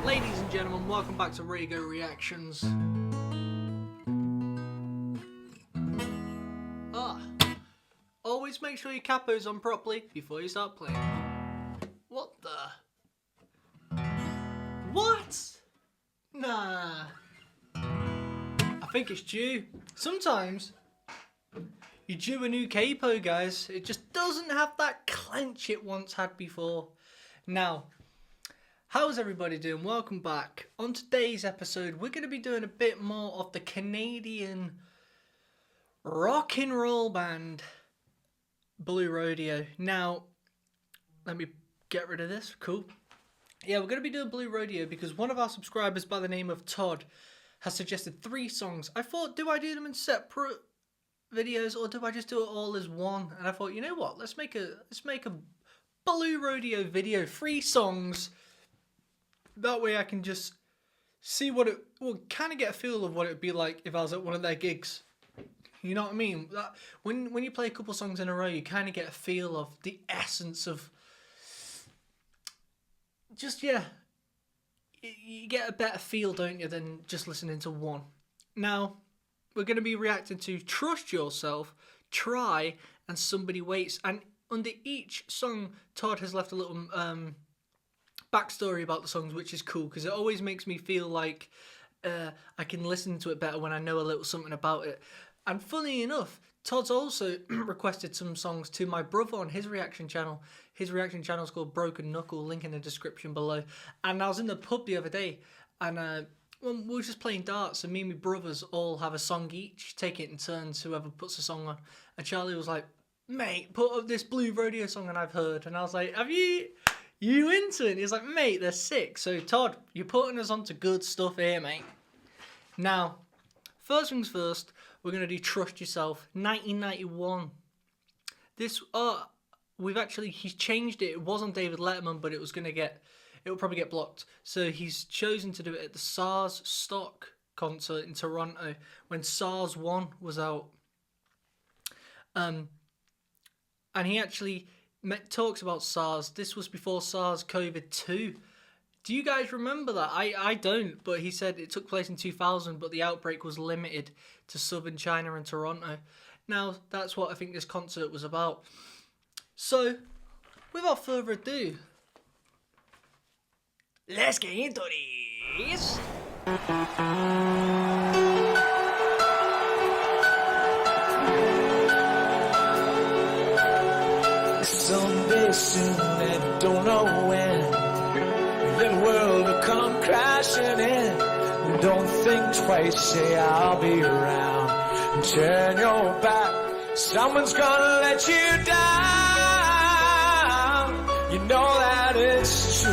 Ladies and gentlemen, welcome back to RAYGO Reactions. Always make sure your capo's on properly before you start playing. What the? What? Nah. I think it's due. Sometimes you due a new capo, guys. It just doesn't have that clench it once had before. Now, how's everybody doing? Welcome back. On today's episode, we're going to be doing a bit more of the Canadian rock and roll band Blue Rodeo. Now, let me get rid of this. Cool. Yeah, we're going to be doing Blue Rodeo because one of our subscribers by the name of Todd has suggested 3 songs. I thought, do I do them in separate videos or do I just do it all as one? And I thought, you know what? Let's make a Blue Rodeo video, 3 songs. That way I can just see what it will kind of get a feel of what it would be like if I was at one of their gigs. You know what I mean? When you play a couple songs in a row, you kind of get a feel of the essence of just, yeah, you get a better feel, don't you, than just listening to one. Now, we're going to be reacting to Trust Yourself, Try, and Somebody Waits. And under each song, Todd has left a little backstory about the songs, which is cool because it always makes me feel like I can listen to it better when I know a little something about it. And funny enough, Todd's also requested some songs to my brother on his reaction channel. His reaction channel is called Broken Knuckle, link in the description below. And I was in the pub the other day, and we were just playing darts, and me and my brothers all have a song each, take it in turns, whoever puts a song on. And Charlie was like, mate, put up this Blue Rodeo song and I've heard. And I was like, you into it? And he's like, mate, they're sick. So Todd, you're putting us onto good stuff here, mate. Now, first things first, we're going to do Trust Yourself, 1991. This, he's changed it. It was on David Letterman, but it will probably get blocked. So he's chosen to do it at the SARS Stock concert in Toronto when SARS 1 was out. And he actually talks about SARS. This was before SARS COVID-2. Do you guys remember that? I don't, but he said it took place in 2000, but the outbreak was limited to southern China and Toronto. Now, that's what I think this concert was about. So, without further ado, let's get into this! Someday soon, and don't know when, the world will come crashing in. Don't think twice, say I'll be around. Turn your back, someone's gonna let you down. You know that it's true.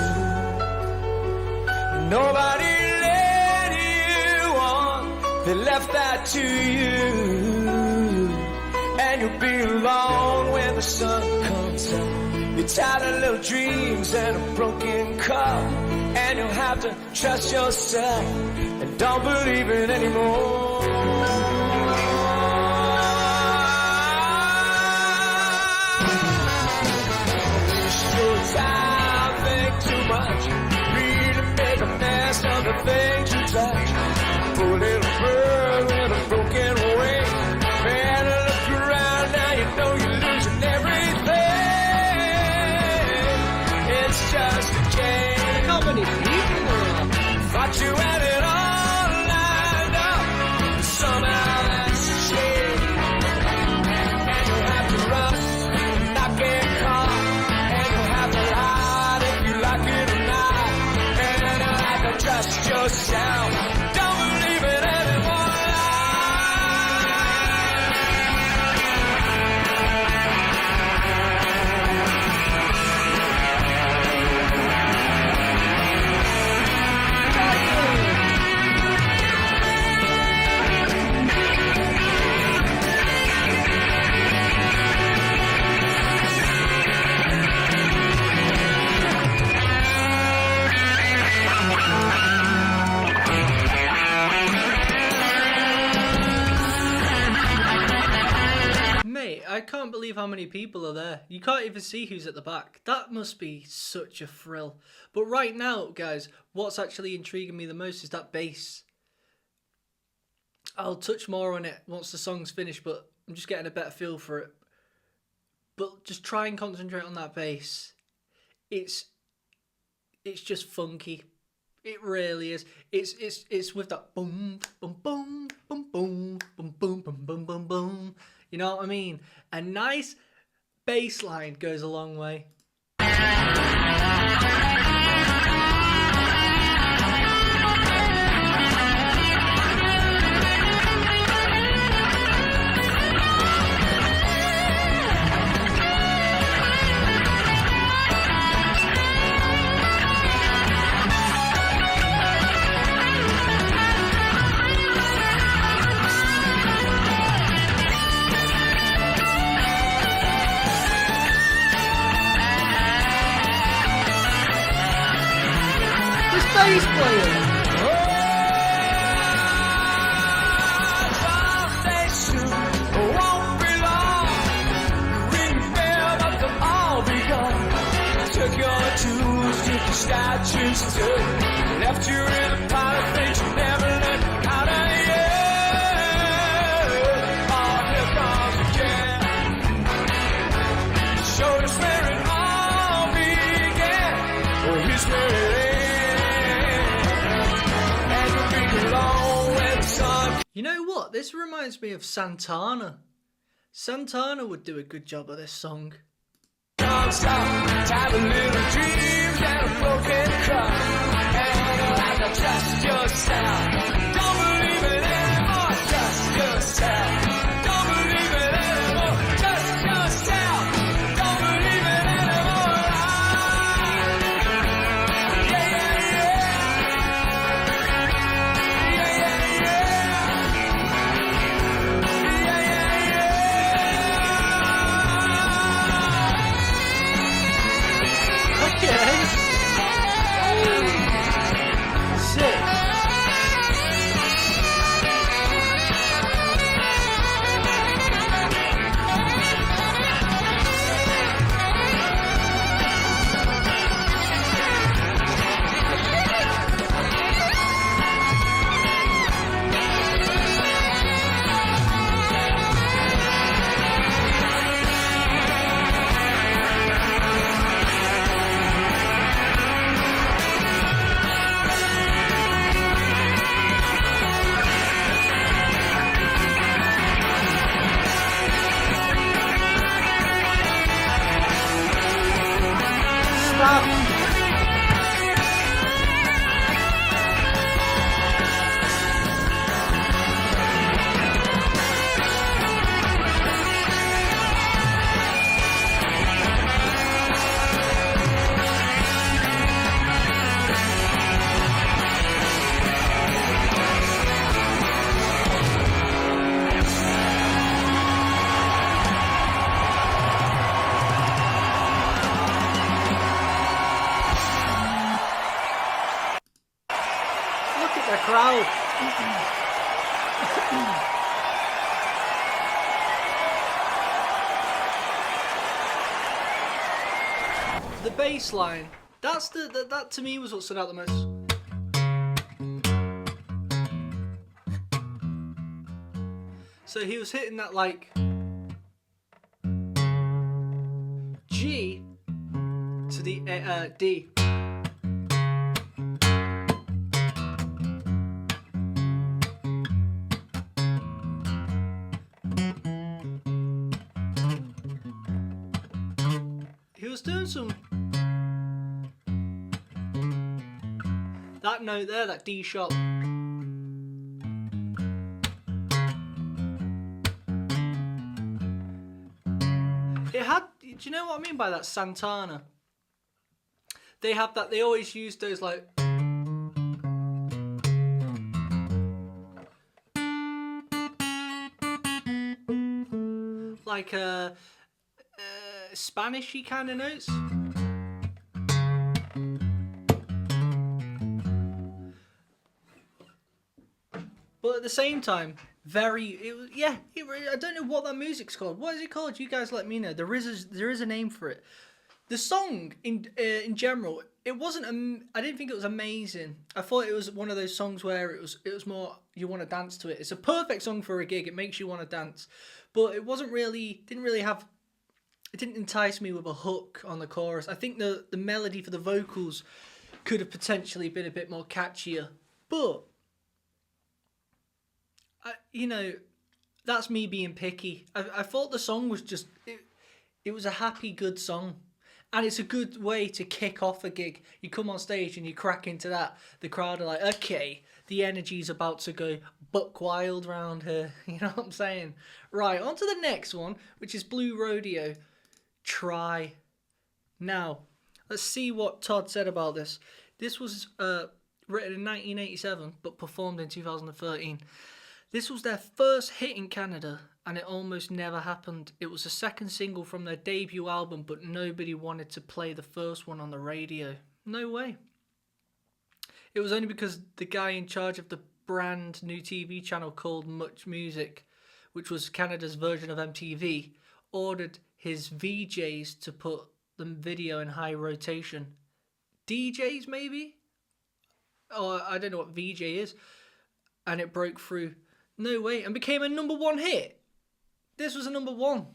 Nobody led you on, they left that to you. And you'll be alone when the sun comes up. You're tired of little dreams and a broken cup. And you'll have to trust yourself and don't believe it anymore. Waste your time, think too much. Really make a mess of the things you touch. Poor little bird with a broken wing. Man, look around now, you know you're losing everything. It's just a game. How many people are there? Thought you had it all lined up. Somehow that's a shame. And you'll have to run and not get caught. And you'll have to hide if you like it or not. And you'll have to trust yourself. Don't believe it anymore. can't believe how many people are there. You can't even see who's at the back. That must be such a thrill. But right now, guys, what's actually intriguing me the most is that bass. I'll touch more on it once the song's finished, but I'm just getting a better feel for it. But just try and concentrate on that bass. It's just funky. It really is. It's with that boom, boom, boom, boom, boom, boom, boom, boom, boom, boom, boom. You know what I mean? A nice bass line goes a long way. Bass player. Someday soon, won't be long. Ring the bell, but they'll all be gone. Took your tools, took your statues too. Left you in a pile of things you never let out of you. Oh, here comes again. Showed us where it all began. Well, here's where it ends. You know what? This reminds me of Santana. Santana would do a good job of this song. Don't stop, have a little dreams and a broken cup. And trust yourself. Don't believe it anymore, trust yourself. Don't believe it anymore, trust yourself. Don't believe it anymore. Yeah, yeah, yeah. Yeah, yeah, yeah. Sick. Stop. Look at the crowd. The bass line. That's that to me was what stood out the most. So he was hitting that like G to the D. He was doing some that note there, that D sharp. It had, do you know what I mean by that? Santana. They have that, they always use those like Spanishy kind of notes. But at the same time, I don't know what that music's called. What is it called? You guys let me know. There is a name for it. The song in general, it wasn't. I didn't think it was amazing. I thought it was one of those songs where it was more you want to dance to it. It's a perfect song for a gig. It makes you want to dance, but it wasn't really. Didn't really have. It didn't entice me with a hook on the chorus. I think the melody for the vocals could have potentially been a bit more catchier, but that's me being picky. I thought the song was just it was a happy, good song. And it's a good way to kick off a gig. You come on stage and you crack into that. The crowd are like, okay, the energy's about to go buck wild round here. You know what I'm saying? Right, on to the next one, which is Blue Rodeo. Try. Now, let's see what Todd said about this. This was written in 1987, but performed in 2013. This was their first hit in Canada, and it almost never happened. It was the second single from their debut album, but nobody wanted to play the first one on the radio. No way. It was only because the guy in charge of the brand new TV channel called Much Music, which was Canada's version of MTV, ordered his VJs to put the video in high rotation. DJs, maybe? Or I don't know what VJ is. And it broke through. No way. And became a number one hit. This was a number one.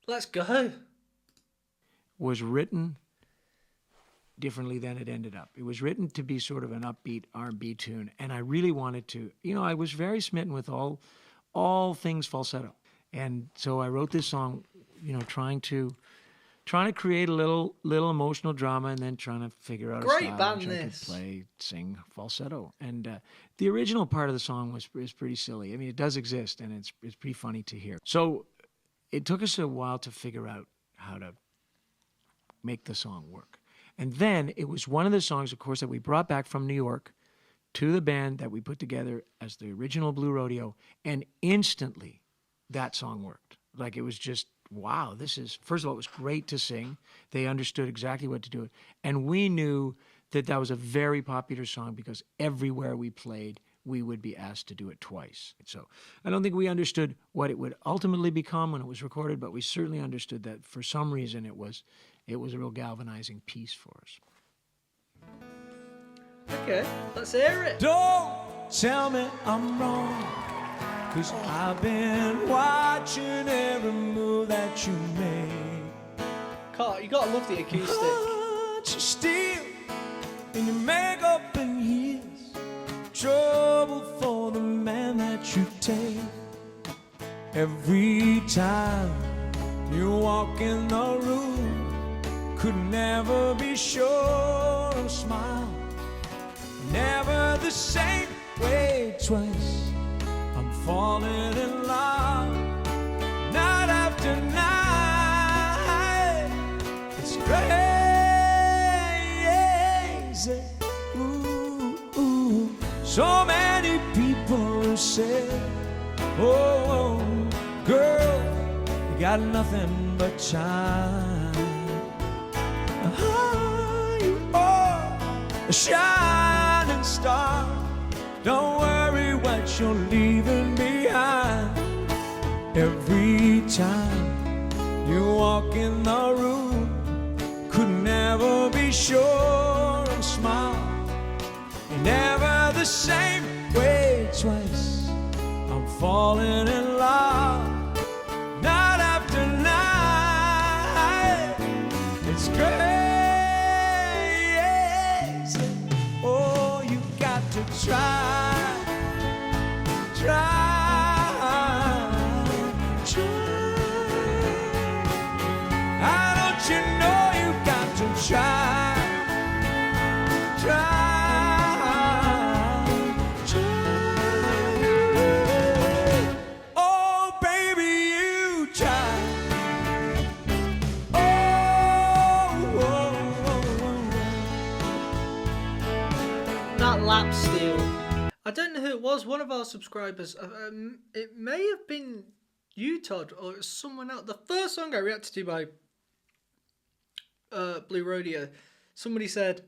Let's go. Was written differently than it ended up. It was written to be sort of an upbeat R&B tune, and I really wanted to, I was very smitten with all things falsetto. And so I wrote this song, trying to create a little emotional drama, and then trying to figure out Great a style band, which I this. could sing falsetto. And the original part of the song is pretty silly. I mean, it does exist, and it's pretty funny to hear. So it took us a while to figure out how to make the song work. And then it was one of the songs, of course, that we brought back from New York to the band that we put together as the original Blue Rodeo, and instantly that song worked. Like, it was just, wow, first of all, it was great to sing. They understood exactly what to do. And we knew that was a very popular song because everywhere we played, we would be asked to do it twice. So I don't think we understood what it would ultimately become when it was recorded, but we certainly understood that for some reason it was a real galvanizing piece for us. Okay, let's hear it. Don't tell me I'm wrong, 'cause I've been watching every move that you make. Carl, you gotta love the acoustic. But you still in your makeup and heels, trouble for the man that you take. Every time you walk in the room, could never be sure of a smile. Never the same way twice. I'm falling in love, night after night. It's crazy. Ooh, ooh. So many people say, oh, girl, you got nothing but charm. You are a shining star. Don't worry what you're leaving behind. Every time you walk in the room, could never be sure of a smile. You're never the same way twice. I'm falling in love, night after night. It's crazy. Oh, you got to try. How don't you know you got to try? Oh, baby, you try. That lap steel. I don't know who it was. One of our subscribers. It may have been you, Todd, or it was someone else. The first song I reacted to by Blue Rodeo, somebody said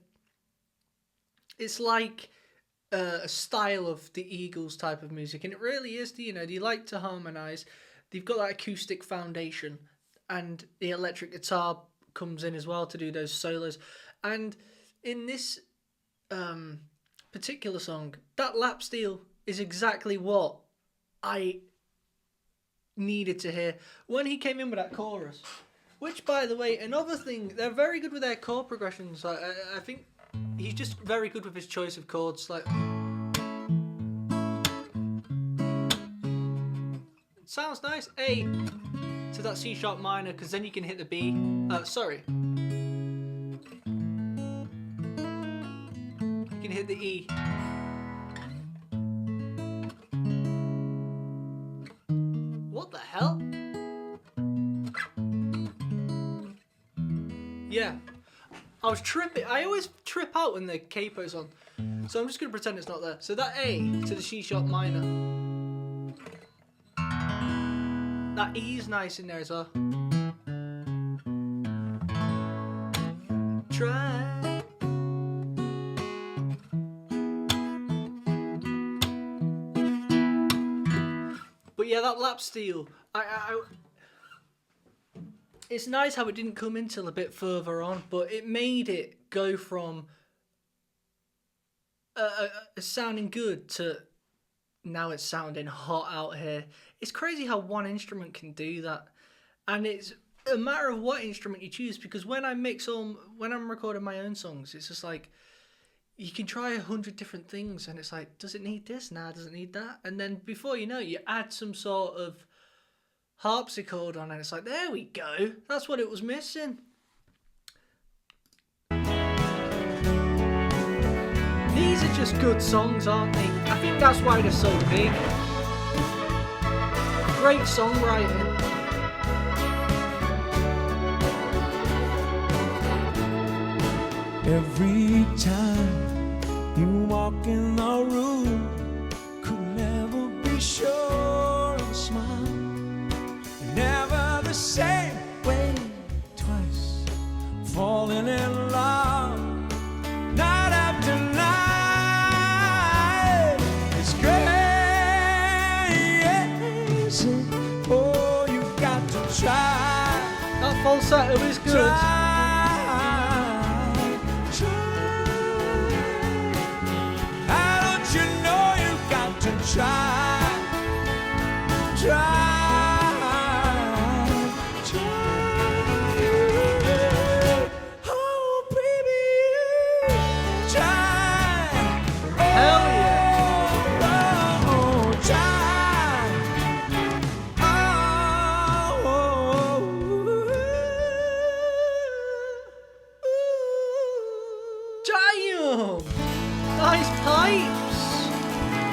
it's like a style of the Eagles type of music, and it really is. They like to harmonize. They've got that acoustic foundation, and the electric guitar comes in as well to do those solos. And in this particular song, that lap steel is exactly what I needed to hear when he came in with that chorus. Which, by the way, another thing, they're very good with their chord progressions. I think he's just very good with his choice of chords. Like, it sounds nice. A to that C sharp minor, because then you can hit the B. Sorry. You can hit the E. What the hell? Yeah. I was tripping. I always trip out when the capo's on. So I'm just going to pretend it's not there. So that A to the C sharp minor. That E is nice in there as well. Try. But yeah, that lap steel. It's nice how it didn't come in till a bit further on, but it made it go from sounding good to now it's sounding hot out here. It's crazy how one instrument can do that. And it's a matter of what instrument you choose, because when I'm recording my own songs, it's just like, you can try 100 different things and it's like, does it need this? Nah, does it need that? And then before you know it, you add some sort of harpsichord on and it's like, there we go. That's what it was missing. These are just good songs, aren't they? I think that's why they're so big. Great songwriting. Every time you walk in the room, could never be sure of a smile. Never the same way twice, falling in love, night after night. It's crazy. Oh, you got to try. That falsetto is good. Nice pipes!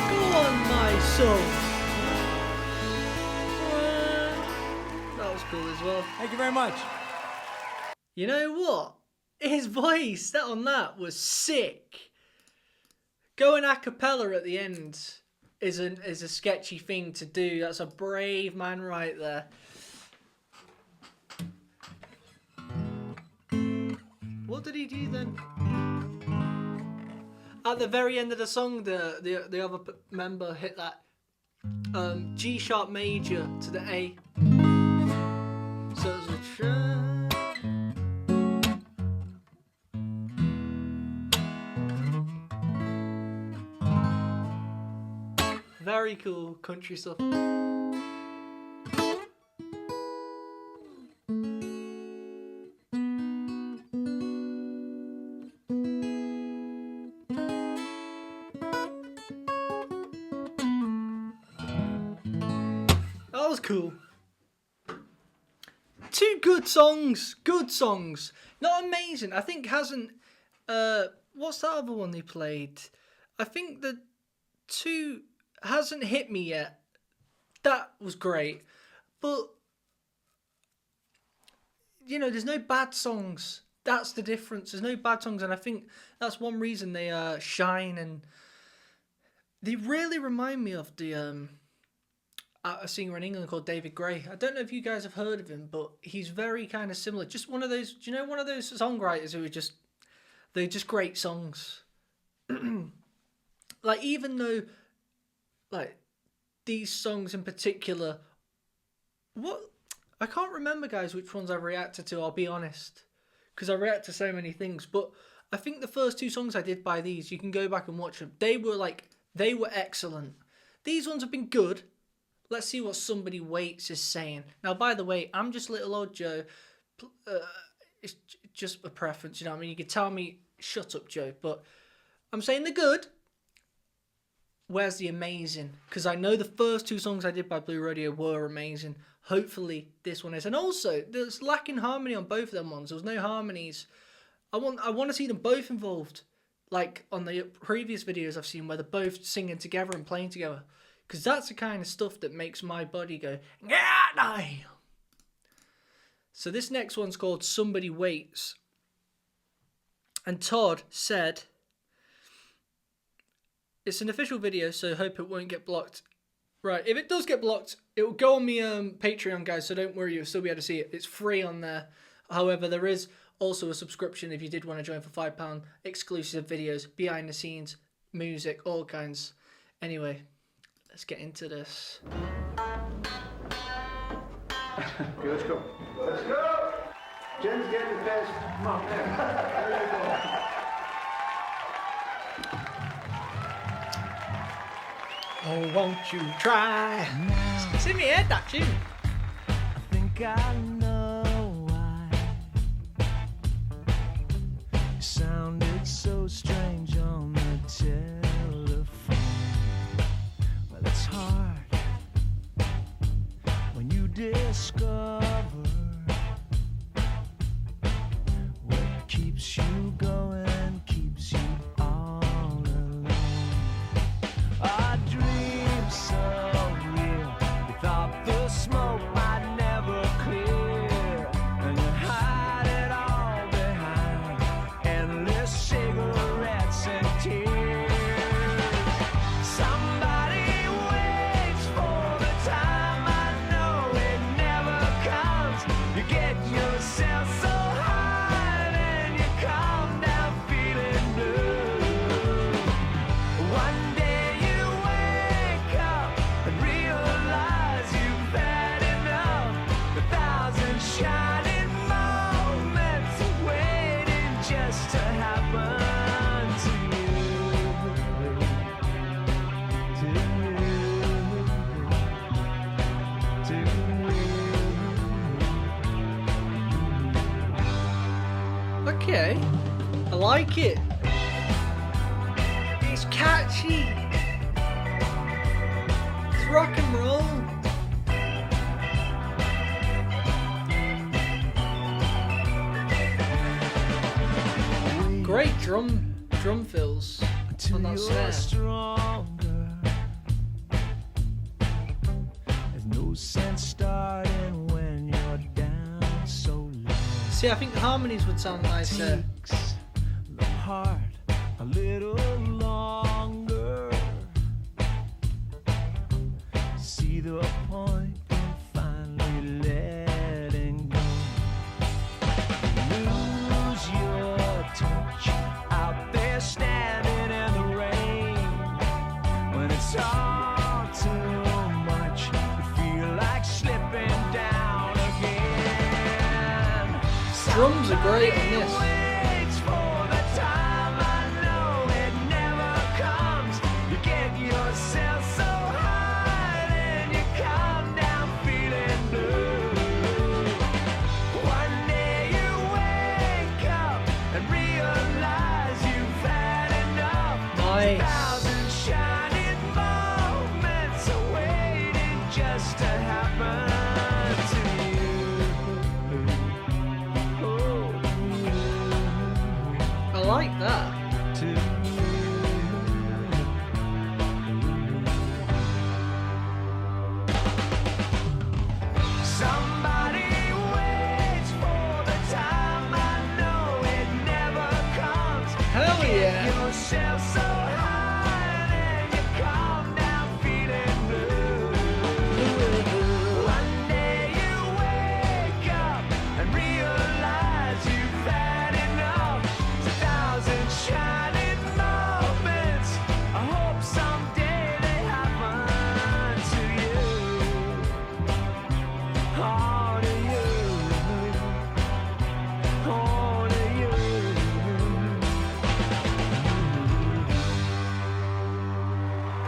Go on, my son! That was cool as well. Thank you very much. You know what? His voice, that was sick. Going a cappella at the end is a sketchy thing to do. That's a brave man right there. What did he do then? At the very end of the song, the other member hit that G sharp major to the A. So it was a very cool country stuff. That was cool. Two good songs. Not amazing. I think hasn't. What's that other one they played? I think the two hasn't hit me yet. That was great, but there's no bad songs. That's the difference. There's no bad songs, and I think that's one reason they shine, and they really remind me of the a singer in England called David Gray. I don't know if you guys have heard of him, but he's very kind of similar. Just one of those, one of those songwriters who are they're just great songs. like, even though, like, these songs in particular, I can't remember, guys, which ones I've reacted to, I'll be honest, because I react to so many things, but I think the first 2 songs I did by these, you can go back and watch them, they were excellent. These ones have been good. Let's see what Somebody Waits is saying. Now, by the way, I'm just little old Joe. It's just a preference, you know what I mean? You could tell me, shut up, Joe, but I'm saying the good. Where's the amazing? Because I know the first 2 songs I did by Blue Rodeo were amazing. Hopefully this one is. And also, there's lacking harmony on both of them ones. There was no harmonies. I want to see them both involved. Like on the previous videos I've seen where they're both singing together and playing together. Because that's the kind of stuff that makes my body go, yeah, damn. So this next one's called Somebody Waits. And Todd said, it's an official video, so hope it won't get blocked. Right, if it does get blocked, it will go on me Patreon, guys, so don't worry, you'll still be able to see it. It's free on there. However, there is also a subscription if you did want to join for £5, exclusive videos, behind the scenes, music, all kinds. Anyway, let's get into this. Okay, let's go. Let's go! Jen's getting past. Come on, there you go. Oh, won't you try? It's in my head, that tune. I think I know why you sounded so strange on the telephone. Well, it's hard when you discover what keeps you going, keeps you all alone. Our dreams so real, we thought the smoke might never clear, and you hide it all behind endless cigarettes and tears. Somebody waits for the time, I know it never comes. You get yourself so high and you come down feeling blue. One day you wake up and realize you've had enough. The thousand shining moments are waiting just to happen to you. Okay, I like it. It's catchy. It's rock and roll. Great drum fills on that snare. Stronger. There's no sense starting when you're down so low. See, I think the harmonies would sound nice there. Takes the heart a little longer. See the point in finally letting go. Lose your touch out there standing in the rain. When it's all too much, you feel like slipping down again. Drums are great on this. Waits for the time, I know it never comes. You get yourself so high and you come down feeling blue. One day you wake up and realize you've had enough. Nice. Thousand shining moments are waiting just to happen to you. Oh, I like that. to you. Somebody waits for the time, I know it never comes. Hell yeah. Yourself so high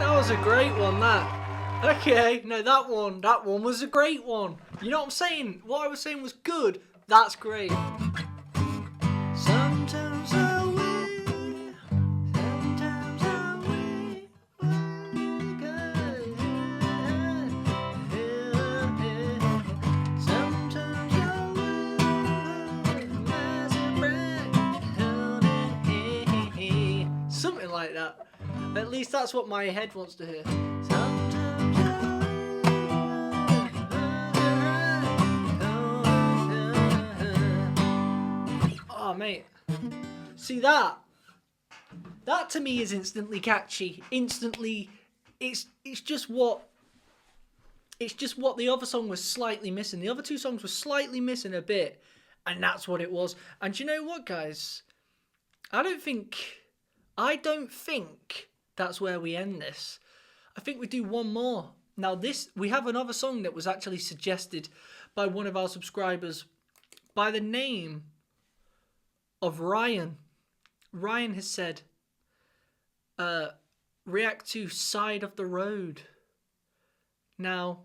That was a great one, that. Okay, no, that one was a great one. You know what I'm saying? What I was saying was good. That's great. Sometimes I wish, sometimes I wish, sometimes I wish, something like that. At least that's what my head wants to hear. Oh, mate. See that? That to me is instantly catchy. Instantly, it's just what the other song was slightly missing. The other two songs were slightly missing a bit, and that's what it was. And you know what, guys? I don't think that's where we end this. I think we do one more. Now we have another song that was actually suggested by one of our subscribers by the name of Ryan. Ryan has said, react to Side of the Road. Now,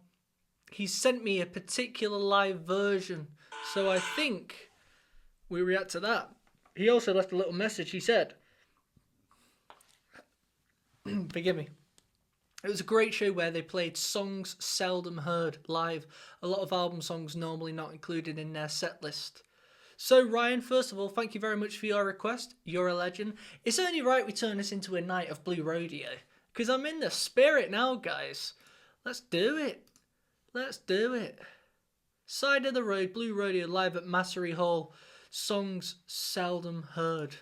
he sent me a particular live version, so I think we react to that. He also left a little message. He said, forgive me. It was a great show where they played songs seldom heard live. A lot of album songs normally not included in their set list. So Ryan, first of all, thank you very much for your request. You're a legend. It's only right we turn this into a night of Blue Rodeo, because I'm in the spirit now, guys. Let's do it. Let's do it. Side of the Road, Blue Rodeo, live at Massery Hall. Songs seldom heard.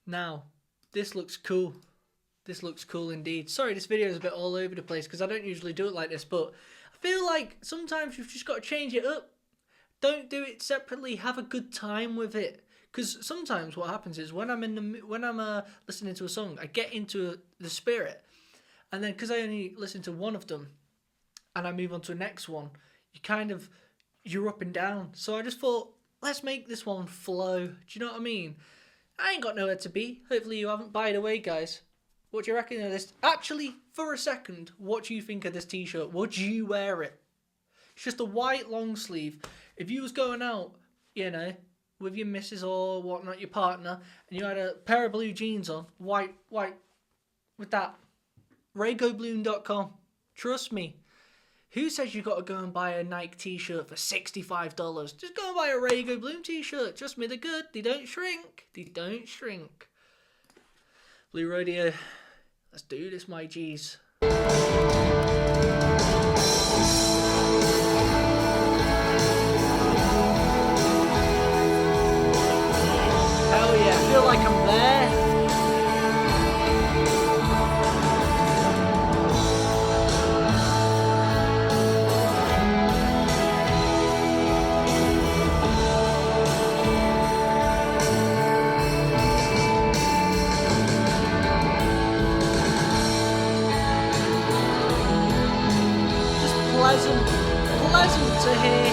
Now, this looks cool. This looks cool indeed. Sorry, this video is a bit all over the place because I don't usually do it like this, but I feel like sometimes you've just got to change it up. Don't do it separately. Have a good time with it. Because sometimes what happens is when I'm listening to a song, I get into the spirit, and then because I only listen to one of them, and I move on to the next one, you're up and down. So I just thought, let's make this one flow. Do you know what I mean? I ain't got nowhere to be. Hopefully you haven't. By the way, guys, what do you reckon of this? Actually, for a second, what do you think of this t-shirt? Would you wear it? It's just a white long sleeve. If you was going out, you know, with your missus or whatnot, your partner, and you had a pair of blue jeans on, white, with that, RAYGOBloom.com. Trust me. Who says you got to go and buy a Nike t-shirt for $65? Just go and buy a RAYGO Bloom t-shirt. Trust me, they're good. They don't shrink. They don't shrink. Blue Rodeo. Let's do this, my G's. Hell yeah, I feel like I'm there. Pleasant to hear.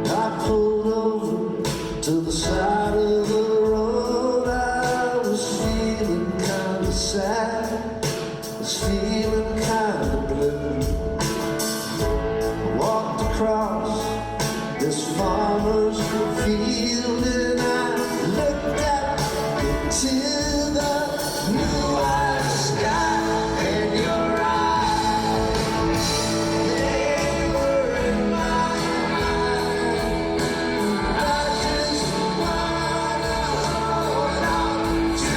I pulled over to the side of the road. I was feeling kind of sad. I was feeling kind of blue. I walked across this farmer's field and I looked up into the blue eyed sky, and your eyes, they were in my mind. I just wanna hold on to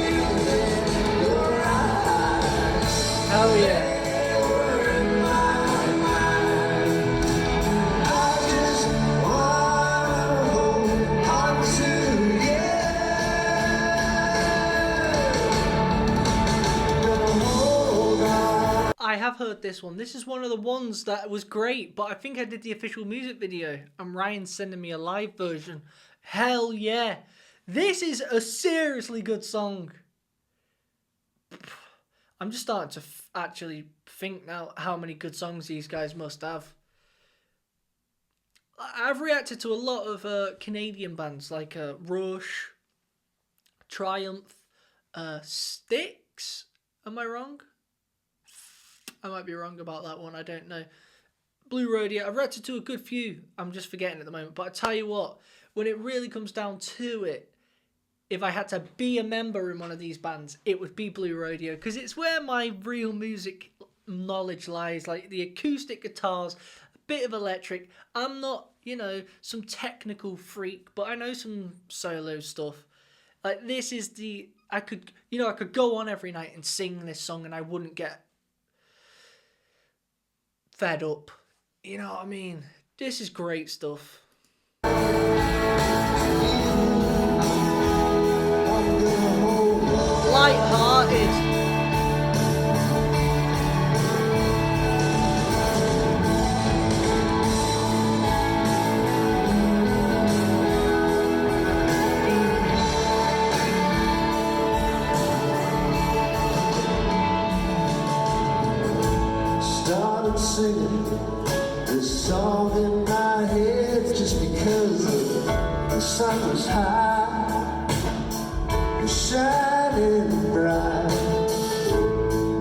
you in your eyes. Hell yeah. They were in my mind. I just wanna hold on to you. Gonna hold on. I have heard this one. This is one of the ones that was great, but I think I did the official music video and Ryan's sending me a live version. Hell yeah. This is a seriously good song. I'm just starting to actually think now how many good songs these guys must have. I've reacted to a lot of Canadian bands like Rush, Triumph, Styx. Am I wrong? I might be wrong about that one. I don't know. Blue Rodeo. I've reacted to a good few. I'm just forgetting at the moment. But I tell you what, when it really comes down to it, if I had to be a member in one of these bands, it would be Blue Rodeo, because it's where my real music knowledge lies. Like the acoustic guitars, a bit of electric. I'm not, some technical freak, but I know some solo stuff. Like this is I could go on every night and sing this song and I wouldn't get fed up. You know what I mean? This is great stuff. Light-hearted. Started singing this song in my head just because the sun was high and shining bright.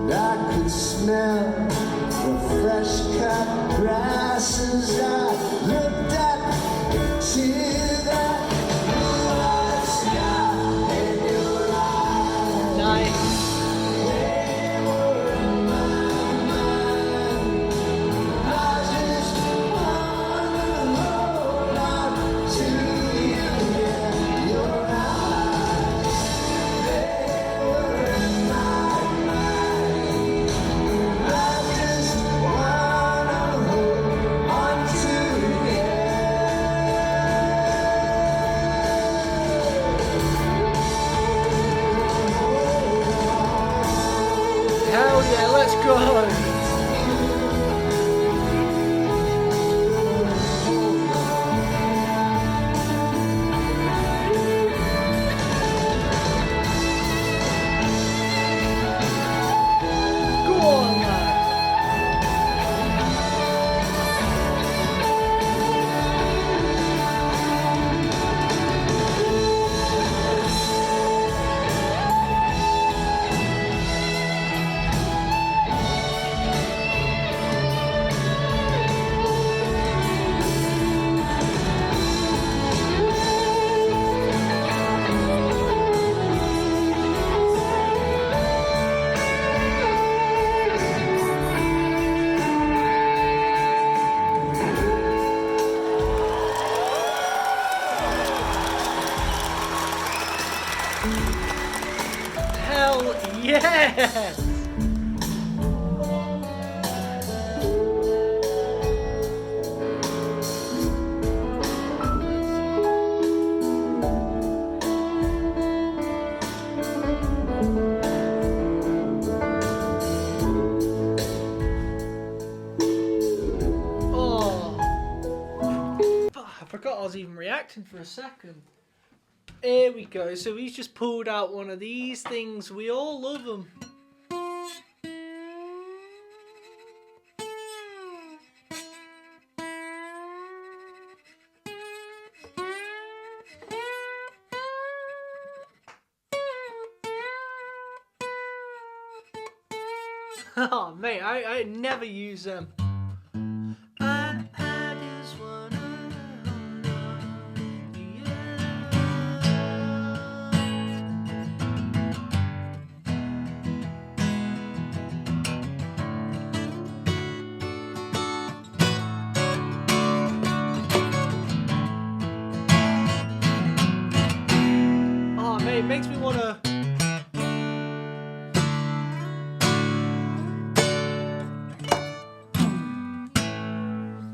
And I could smell the fresh cut grasses. I looked up to that moonlight sky and your eyes. Nice. Hell yeah, let's go! Go on, lad! Hell yes! Oh, I forgot I was even reacting for a second. Here we go. So he's just pulled out one of these things. We all love them. Oh, mate, I never use them. I just wanna hold on to you. Oh, mate, it makes me wanna.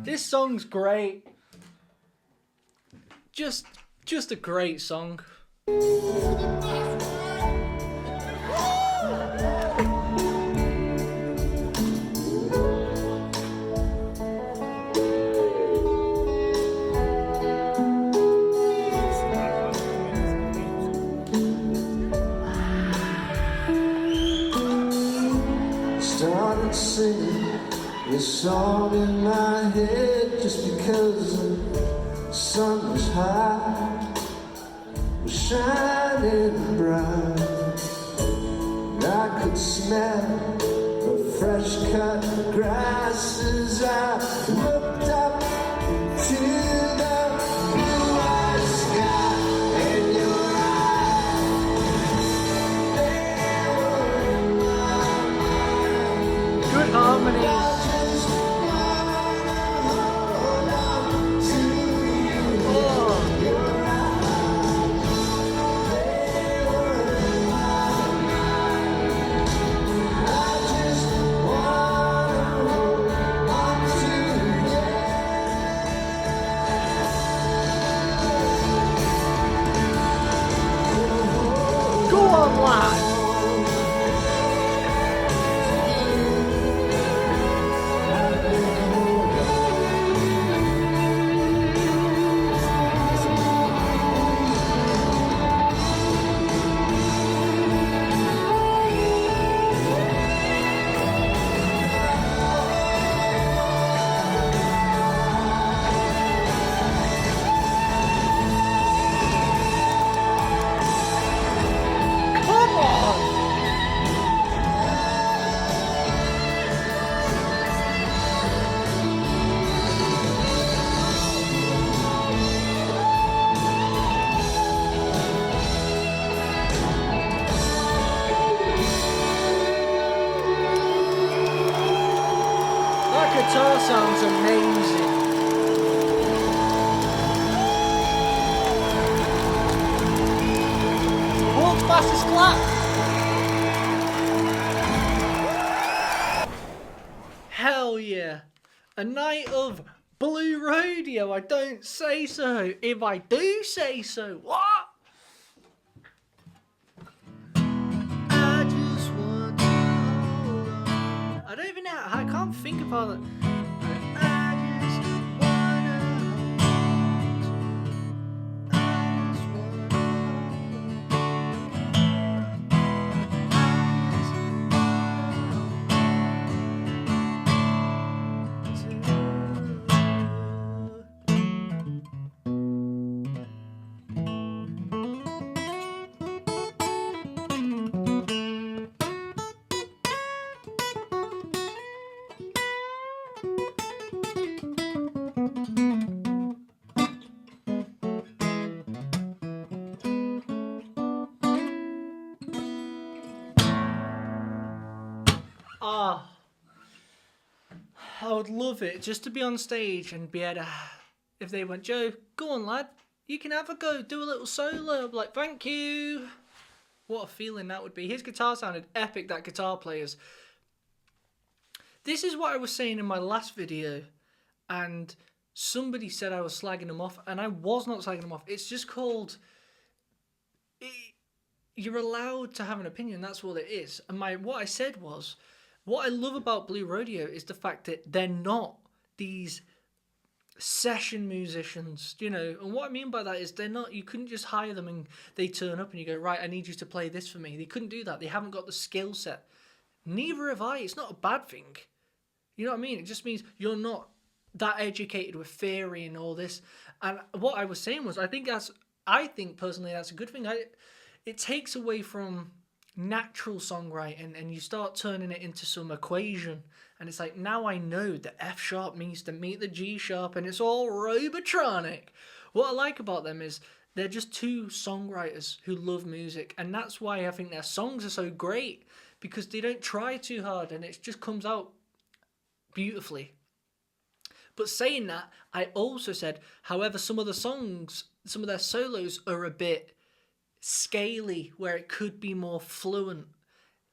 This song's great. Just a great song. singing this song in my head just because the sun was high, was shining bright. And I could smell the fresh cut grass as I looked up to the blue-eyed sky, and your eyes, they were in my mind. Good harmony. I just wanna hold on to you. Oh. Your eyes, they were in my mind. I just wanna hold on to you. Go on, lad. Come on. That guitar sounds amazing. World's fastest clap. Hell yeah. A night of Blue Rodeo, I don't say so. If I do say so, what? I just want to hold on. I don't even know, I can't think of all that. I just wanna hold on. I just wanna Ah, I would love it just to be on stage and be able to, if they went, Joe, go on lad, you can have a go, do a little solo. I'd be like, thank you. What a feeling that would be. His guitar sounded epic, that guitar player's. This is what I was saying in my last video, and somebody said I was slagging him off, and I was not slagging him off. It's just called, you're allowed to have an opinion, that's what it is. And what I said was, what I love about Blue Rodeo is the fact that they're not these session musicians, you know. And what I mean by that is they're not, you couldn't just hire them and they turn up and you go, right, I need you to play this for me. They couldn't do that. They haven't got the skill set. Neither have I. It's not a bad thing. You know what I mean? It just means you're not that educated with theory and all this. And what I was saying was, I think personally that's a good thing. It takes away from natural songwriting and you start turning it into some equation, and it's like, now I know that F sharp means to meet the G sharp and it's all robotronic. What I like about them is they're just two songwriters who love music, and that's why I think their songs are so great, because they don't try too hard and it just comes out beautifully. But saying that, I also said, however, some of the songs, some of their solos are a bit scaly, where it could be more fluent,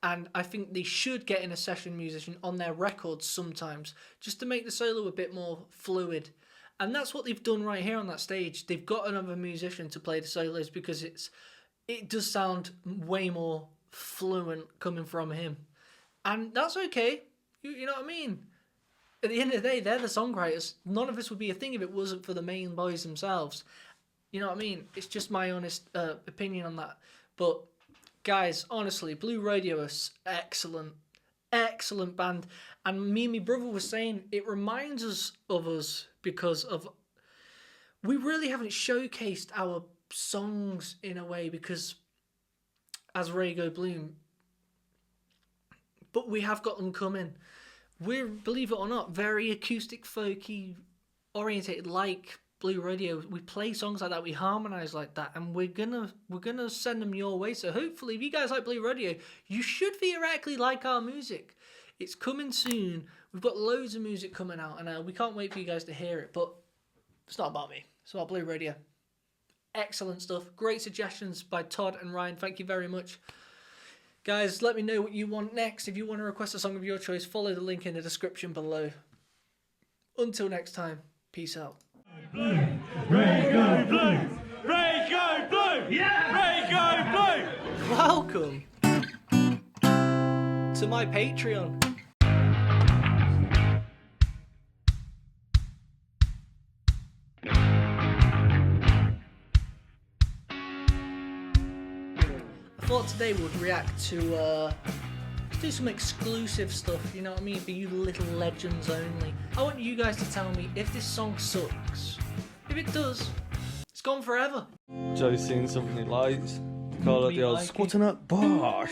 and I think they should get in a session musician on their records sometimes just to make the solo a bit more fluid. And that's what they've done right here on that stage. They've got another musician to play the solos because it does sound way more fluent coming from him, and that's okay. You know what I mean? At the end of the day, they're the songwriters. None of this would be a thing if it wasn't for the main boys themselves. You know what I mean? It's just my honest opinion on that. But guys, honestly, Blue Rodeo is excellent. excellent band. And me and my brother was saying it reminds us of us because of we really haven't showcased our songs in a way because as RAYGO Bloom, but we have got them coming. We're, believe it or not, very acoustic, folky orientated, like Blue Rodeo. We play songs like that, we harmonise like that, and we're gonna send them your way. So hopefully, if you guys like Blue Rodeo, you should theoretically like our music. It's coming soon. We've got loads of music coming out, and we can't wait for you guys to hear it. But it's not about me. It's about Blue Rodeo. Excellent stuff. Great suggestions by Todd and Ryan. Thank you very much. Guys, let me know what you want next. If you want to request a song of your choice, follow the link in the description below. Until next time, peace out. RAYGO Blue! RAYGO Blue! Yeah! RAYGO Blue! Welcome to my Patreon. I thought today we'd react to let's do some exclusive stuff, you know what I mean, for you little legends only. I want you guys to tell me if this song sucks. If it does, it's gone forever. Joe's seen something he likes. Call it Me the old like it. squatting up bosh.